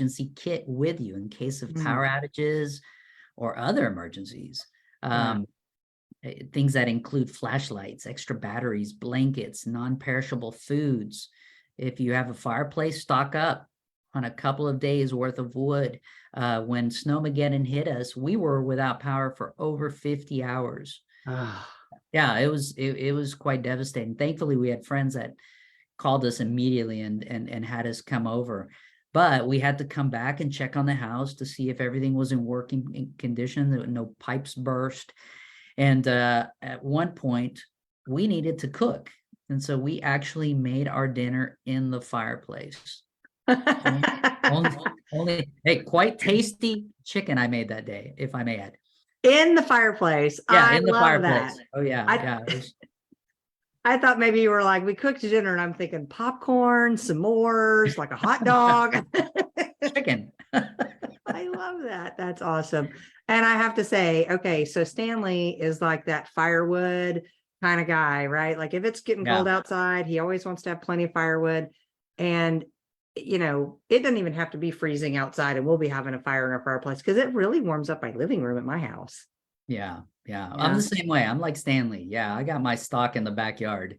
emergency kit with you in case of power outages or other emergencies. Things that include flashlights, extra batteries, blankets, non-perishable foods. If you have a fireplace, stock up on a couple of days worth of wood. When Snowmageddon hit us, we were without power for over 50 hours. Yeah, it was quite devastating. Thankfully, we had friends that called us immediately and had us come over. But we had to come back and check on the house to see if everything was in working condition, that no pipes burst. And at one point, we needed to cook. And so we actually made our dinner in the fireplace. only quite tasty chicken I made that day, if I may add. In the fireplace. Yeah, in the fireplace. That. Oh, yeah. I thought maybe you were like, we cooked dinner, and I'm thinking popcorn, s'mores, like a hot dog. Chicken. I love that. That's awesome. And I have to say, okay, so Stanley is like that firewood kind of guy, right? Like if it's getting cold outside, he always wants to have plenty of firewood. And, you know, it doesn't even have to be freezing outside, and we'll be having a fire in our fireplace because it really warms up my living room at my house. Yeah. I'm the same way. I'm like Stanley. Yeah, I got my stock in the backyard.